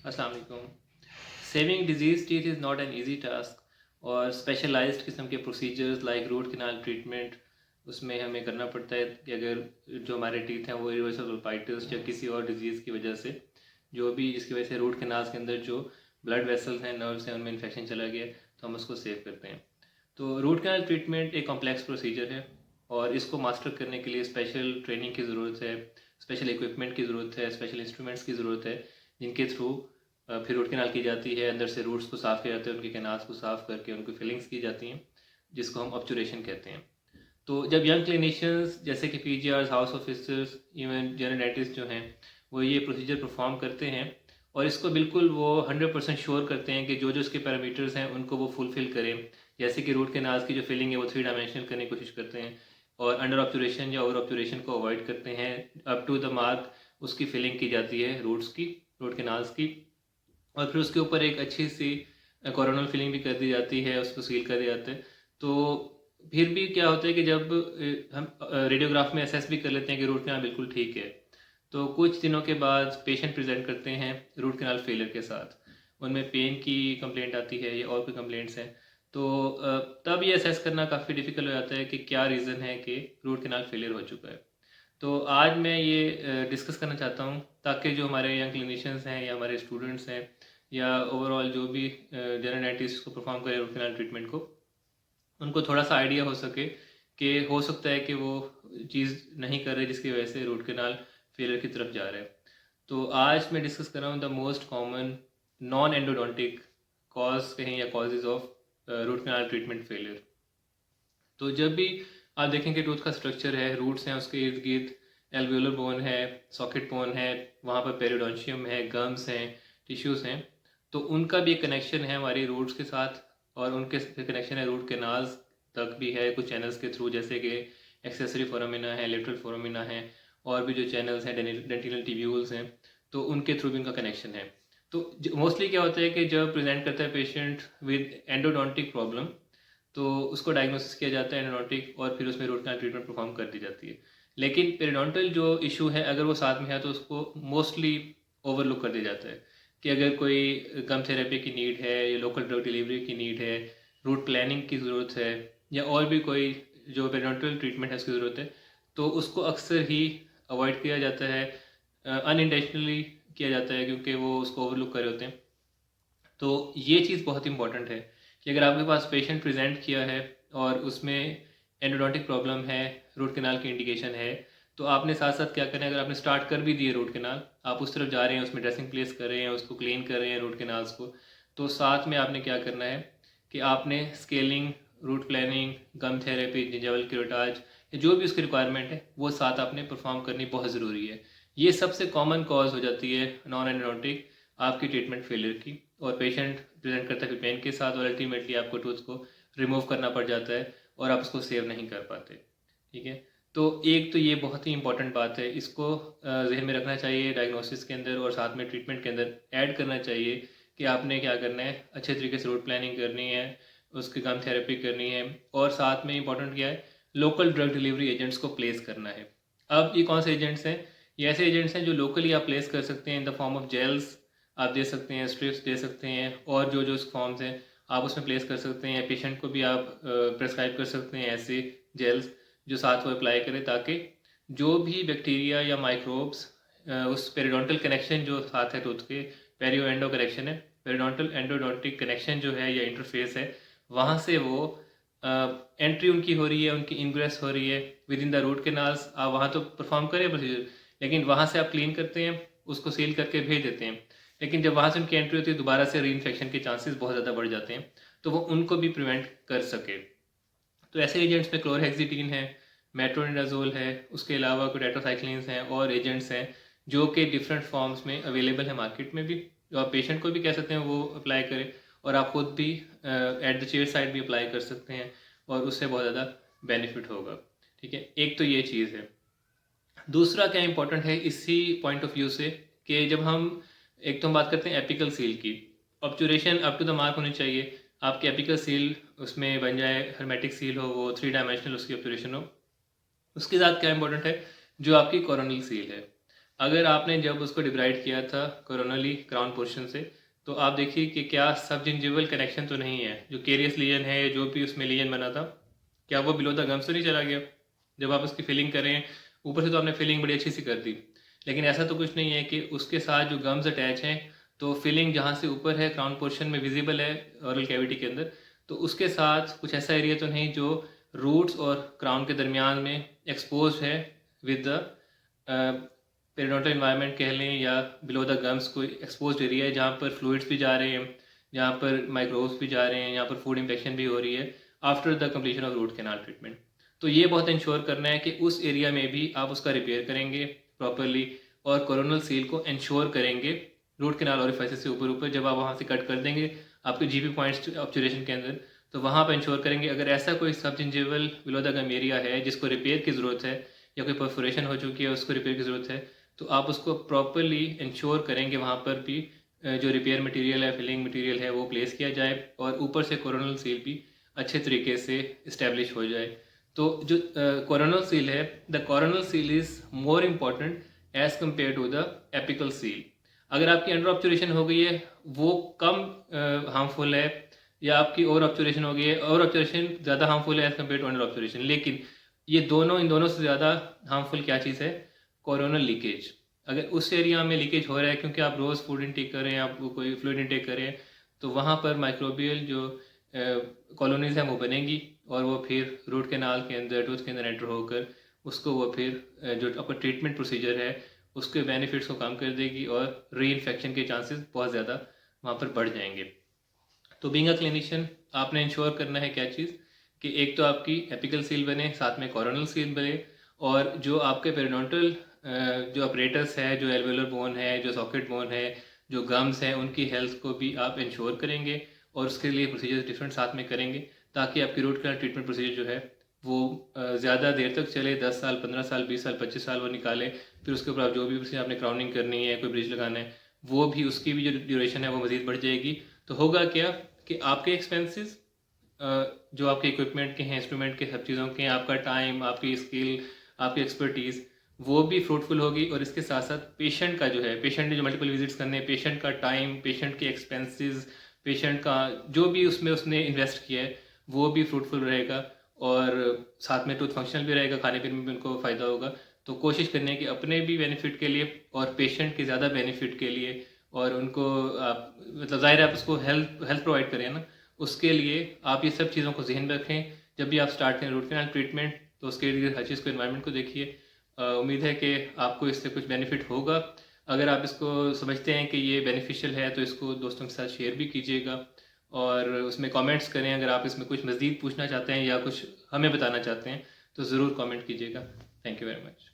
अस्सलाम वालेकुम। Saving disease teeth is not an easy task और स्पेशलाइज्ड किस्म के procedures like root canal treatment उसमें हमें करना पड़ता है कि अगर जो हमारे टीथ हैं वो इरिवर्सिबल पाइटिस या किसी और डिजीज़ की वजह से जो भी जिसकी वजह से रूट कैनाल्स के अंदर जो ब्लड वेसल्स हैं नर्व्स हैं उनमें इन्फेक्शन चला गया तो हम उसको सेव करते हैं। तो रूट कैनाल ट्रीटमेंट एक कॉम्प्लेक्स प्रोसीजर है और इसको मास्टर करने के लिए स्पेशल ट्रेनिंग की ज़रूरत है, स्पेशल इक्विपमेंट की ज़रूरत है, स्पेशल इंस्ट्रूमेंट्स की ज़रूरत है जिनके थ्रू फिर रूट कैनाल की जाती है, अंदर से रूट्स को साफ़ किया जाता है, उनके कैनाल्स को साफ़ करके उनको फिलिंग्स की जाती हैं जिसको हम ऑब्चुरेशन कहते हैं। तो जब यंग क्लिनिशियंस जैसे कि PGRs, house officers, even general dentist जो हैं वो ये प्रोसीजर परफॉर्म करते हैं और इसको बिल्कुल वो 100% श्योर करते हैं कि जो जो इसके पैरामीटर्स हैं उनको वो फुलफ़िल करें। जैसे कि रूट कैनाल्स की जो फिलिंग है वो 3 डायमेंशनल करने की कोशिश करते हैं और अंडर ऑब्चुरेशन या ओवर ऑब्चुरेशन को अवॉइड करते हैं। अप टू द मार्क उसकी फिलिंग की जाती है रूट्स की, रूट कैनाल्स की, और फिर उसके ऊपर एक अच्छी सी कोरोनल फिलिंग भी कर दी जाती है, उसको सील कर दिया जाता है। तो फिर भी क्या होता है कि जब हम रेडियोग्राफ में असेस भी कर लेते हैं कि रूट कैनाल बिल्कुल ठीक है, तो कुछ दिनों के बाद पेशेंट प्रेजेंट करते हैं रूट कैनाल फेलियर के साथ। उनमें पेन की कंप्लेंट आती है या और कोई कंप्लेंट्स हैं। तो तब ये असेस करना काफ़ी डिफ़िकल्ट हो जाता है कि क्या रीज़न है कि रूट कैनाल फेलियर हो चुका है। तो आज मैं ये डिस्कस करना चाहता हूँ ताकि जो हमारे यंग क्लिनिशियंस हैं या हमारे स्टूडेंट्स हैं या ओवरऑल जो भी जनरल डेंटिस्ट को परफॉर्म करें रूट कैनाल ट्रीटमेंट को, उनको थोड़ा सा आइडिया हो सके कि हो सकता है कि वो चीज़ नहीं कर रहे जिसकी वजह से रूट कैनाल फेलियर की तरफ जा रहे हैं। तो आज मैं डिस्कस कर रहा हूँ the most common non endodontic cause कहें या causes of root canal treatment failure. तो जब भी आप देखें कि टूथ का स्ट्रक्चर है, रूट्स हैं, उसके इर्द गिर्द एल्वियोलर बोन है, सॉकेट बोन है, वहाँ पर पेरिडोन्शियम है, गम्स हैं, टिश्यूज़ हैं, तो उनका भी एक कनेक्शन है हमारी रूट्स के साथ और उनके कनेक्शन है रूट कैनाल्स तक भी है कुछ चैनल्स के थ्रू, जैसे कि एक्सेसरी फोरामिना है, लेटरल फोरामिना है, और भी जो चैनल्स हैं डेंटिनल टिब्यूल्स हैं, तो उनके थ्रू भी उनका कनेक्शन है। तो मोस्टली क्या होता है कि जब प्रेजेंट करता है पेशेंट विद एंडोडोंटिक प्रॉब्लम तो उसको डायग्नोसिस किया जाता है एंडोडोंटिक और फिर उसमें रूट कैनाल ट्रीटमेंट परफॉर्म कर दी जाती है। लेकिन पेरिडोंटल जो इशू है अगर वो साथ में है तो उसको मोस्टली ओवरलुक कर दिया जाता है कि अगर कोई गम थेरेपी की नीड है या लोकल ड्रग डिलीवरी की नीड है, रूट प्लानिंग की ज़रूरत है या और भी कोई जो पेरिडोंटल ट्रीटमेंट है उसकी ज़रूरत है, तो उसको अक्सर ही अवॉइड किया जाता है, अनइंटेंशनली किया जाता है क्योंकि वो उसको ओवरलुक कर रहे होते हैं। तो ये चीज़ बहुत इंपॉर्टेंट है कि अगर आपके पास पेशेंट प्रेजेंट किया है और उसमें एंडोडोंटिक प्रॉब्लम है, रूट कैनाल की इंडिकेशन है, तो आपने साथ साथ क्या करना है, अगर आपने स्टार्ट कर भी दिए रूट कैनाल, आप उस तरफ जा रहे हैं, उसमें ड्रेसिंग प्लेस कर रहे हैं, उसको क्लीन कर रहे हैं रूट कैनाल्स को, तो साथ में आपने क्या करना है कि आपने स्केलिंग, रूट प्लानिंग, गम थेरेपी, जिंजावल क्यूरेटाज, जो भी उसकी रिक्वायरमेंट है वो साथ आपने परफॉर्म करनी बहुत ज़रूरी है। ये सबसे कॉमन कॉज हो जाती है नॉन एंडोडोंटिक आपकी ट्रीटमेंट फेलियर की, और पेशेंट प्रेजेंट करता है पेन के साथ और अल्टीमेटली आपको टूथ को रिमूव करना पड़ जाता है और आप उसको सेव नहीं कर पाते। ठीक है, तो एक तो ये बहुत ही इंपॉर्टेंट बात है, इसको जहन में रखना चाहिए डायग्नोसिस के अंदर और साथ में ट्रीटमेंट के अंदर ऐड करना चाहिए कि आपने क्या करना है, अच्छे तरीके से रूट प्लानिंग करनी है, उसकी गम थेरेपी करनी है, और साथ में इंपॉर्टेंट क्या है, लोकल ड्रग डिलीवरी एजेंट्स को प्लेस करना है। अब ये कौन से एजेंट्स हैं? ये ऐसे एजेंट्स हैं जो लोकली आप प्लेस कर सकते हैं in the form of gels आप दे सकते हैं, स्ट्रिप्स दे सकते हैं, और जो जो फॉर्म्स हैं आप उसमें प्लेस कर सकते हैं। पेशेंट को भी आप प्रेस्क्राइब कर सकते हैं ऐसे जेल्स जो साथ वो अप्लाई करें ताकि जो भी बैक्टीरिया या माइक्रोब्स उस पेरिडोंटल कनेक्शन जो साथ है टूथ के, पेरियो एंडो कनेक्शन है, पेरिडोंटल एंडोडोंटिक कनेक्शन जो है या इंटरफेस है, वहाँ से वो एंट्री उनकी हो रही है, उनकी इनग्रेस हो रही है with in the root canals. आप वहाँ तो परफॉर्म करें प्रोसीजर, लेकिन वहाँ से आप क्लीन करते हैं, उसको सील करके भेज देते हैं, लेकिन जब वहाँ से उनकी एंट्री होती है दोबारा से री इन्फेक्शन के चांसेस बहुत ज़्यादा बढ़ जाते हैं, तो वो उनको भी प्रिवेंट कर सके। तो ऐसे एजेंट्स में क्लोरहेक्सिडिन है, मेट्रोनिडाजोल है, उसके अलावा कोई टेट्रासाइक्लिन्स हैं और एजेंट्स हैं जो कि डिफरेंट फॉर्म्स में अवेलेबल है मार्केट में भी, जो आप पेशेंट को भी कह सकते हैं वो अप्लाई करें और आप खुद भी एट द चेयर साइड भी अप्लाई कर सकते हैं और उससे बहुत ज़्यादा बेनिफिट होगा। ठीक है, एक तो ये चीज़ है। दूसरा क्या इंपॉर्टेंट है इसी पॉइंट ऑफ व्यू से कि जब हम एक तो हम बात करते हैं एपिकल सील की, ऑब्चुरेशन अप टू द मार्क होनी चाहिए, आपकी एपिकल सील उसमें बन जाए, हर्मेटिक सील हो, वो 3 डायमेंशनल उसकी ऑब्चुरेशन हो। उसके साथ क्या इंपॉर्टेंट है, जो आपकी कोरोनल सील है। अगर आपने जब उसको डिब्राइड किया था कोरोनली क्राउन पोर्शन से, तो आप देखिए कि क्या सब जिंजिवल कनेक्शन तो नहीं है, जो केरियस लीजन है, जो भी उसमें लीजन बना था, क्या वो बिलो द गम्स तो नहीं चला गया जब आप उसकी फिलिंग करें? ऊपर से तो आपने फिलिंग बड़ी अच्छी सी कर दी, लेकिन ऐसा तो कुछ नहीं है कि उसके साथ जो गम्स अटैच हैं, तो फिलिंग जहाँ से ऊपर है क्राउन पोर्शन में विजिबल है ऑरल कैविटी के अंदर, तो उसके साथ कुछ ऐसा एरिया तो नहीं जो रूट्स और क्राउन के दरमियान में एक्सपोज है विद द पेरिडोंटल इन्वायरमेंट कह लें, या बिलो द गम्स कोई एक्सपोज एरिया है जहाँ पर फ्लूइड्स भी जा रहे हैं, जहाँ पर माइक्रोब्स भी जा रहे हैं, यहाँ पर फूड इन्फेक्शन भी हो रही है after the completion of root canal treatment. तो ये बहुत इंश्योर करना है कि उस एरिया में भी आप उसका रिपेयर करेंगे प्रॉपरली, और कोरोनल सील को इंश्योर करेंगे रूट कैनाल ओरिफाइसेस से ऊपर ऊपर जब आप वहाँ से कट कर देंगे आपके जीपी पॉइंट्स ऑब्जर्वेशन के अंदर, तो वहाँ पर इंश्योर करेंगे अगर ऐसा कोई subgingival below the gum area है जिसको रिपेयर की ज़रूरत है, या कोई परफोरेशन हो चुकी है उसको रिपेयर की ज़रूरत है, तो आप उसको प्रॉपरली इंश्योर करेंगे वहाँ पर भी जो रिपेयर मटेरियल है, फिलिंग मटेरियल है, वो प्लेस किया जाए, और ऊपर से कोरोनल सील भी अच्छे तरीके से इस्टेब्लिश हो जाए। तो जो कोरोनल सील है, the coronal seal is more important as compare to the apical seal. अगर आपकी अंडर ऑब्जर्वेशन हो गई है वो कम हार्मफुल है, या आपकी ओवर ऑब्जर्वेशन हो गई है, ओवर ऑब्जर्वेशन ज़्यादा हार्मफुल है as compare to under observation, लेकिन ये दोनों, इन दोनों से ज़्यादा हार्मफुल क्या चीज़ है? Coronal leakage. अगर उस एरिया में लीकेज हो रहा है क्योंकि आप रोज़ फूड इंटेक कर रहे हैं, आप कोई फ्लूइड इंटेक कर रहे हैं, तो वहाँ पर माइक्रोबियल जो कॉलोनीज हैं वो बनेंगी, और वो फिर रूट कैनाल के अंदर, टूथ के अंदर एंटर होकर उसको वो फिर जो आपका ट्रीटमेंट प्रोसीजर है उसके बेनिफिट्स को कम कर देगी, और री इन्फेक्शन के चांसेस बहुत ज़्यादा वहाँ पर बढ़ जाएंगे। तो बीइंग अ क्लिनिशियन आपने इंश्योर करना है क्या चीज़, कि एक तो आपकी एपिकल सील बने, साथ में कोरोनल सील बने, और जो आपके पेरिडोंटल जो अपरेटस है, जो एल्वेलर बोन है, जो सॉकेट बोन है, जो गम्स हैं, उनकी हेल्थ को भी आप इंश्योर करेंगे, और उसके लिए प्रोसीजर्स डिफरेंट साथ में करेंगे, ताकि आपकी रूट कैनाल ट्रीटमेंट प्रोसीजर जो है वो ज़्यादा देर तक चले, 10 साल, 15 साल, 20 साल, 25 साल वो निकाले, फिर उसके ऊपर आप जो भी प्रोसीजर आपने क्राउनिंग करनी है, कोई ब्रिज लगाना है, वो भी, उसकी भी जो ड्यूरेशन है वो मज़ीद बढ़ जाएगी। तो होगा क्या कि आपके एक्सपेंसेस जो आपके इक्विपमेंट के हैं, इंस्ट्रूमेंट के, सब चीज़ों के हैं, आपका टाइम, आपकी स्किल, आपकी एक्सपर्टीज़, वो भी फ्रूटफुल होगी, और इसके साथ साथ पेशेंट का जो है, पेशेंट ने जो मल्टीपल विजिट्स करने हैं, पेशेंट का टाइम, पेशेंट के एक्सपेंसेस, पेशेंट का जो भी उसमें उसने इन्वेस्ट किया है वो भी फ्रूटफुल रहेगा, और साथ में टूथ फंक्शनल भी रहेगा, खाने पीने में भी उनको फ़ायदा होगा। तो कोशिश करनी है कि अपने भी बेनिफिट के लिए और पेशेंट के ज़्यादा बेनिफिट के लिए, और उनको आप मतलब ज़ाहिर है आप उसको हेल्थ हेल्थ प्रोवाइड करें ना, उसके लिए आप ये सब चीज़ों को जहन में रखें जब भी आप स्टार्ट करें रूट कैनाल ट्रीटमेंट। तो उसके लिए हर चीज़ को, एनवायरनमेंट को देखिए। उम्मीद है कि आपको इससे कुछ बेनिफिट होगा। अगर आप इसको समझते हैं कि ये बेनिफिशियल है तो इसको दोस्तों के साथ शेयर भी कीजिएगा, और उसमें कमेंट्स करें। अगर आप इसमें कुछ मज़ीद पूछना चाहते हैं या कुछ हमें बताना चाहते हैं तो ज़रूर कमेंट कीजिएगा। Thank you very much.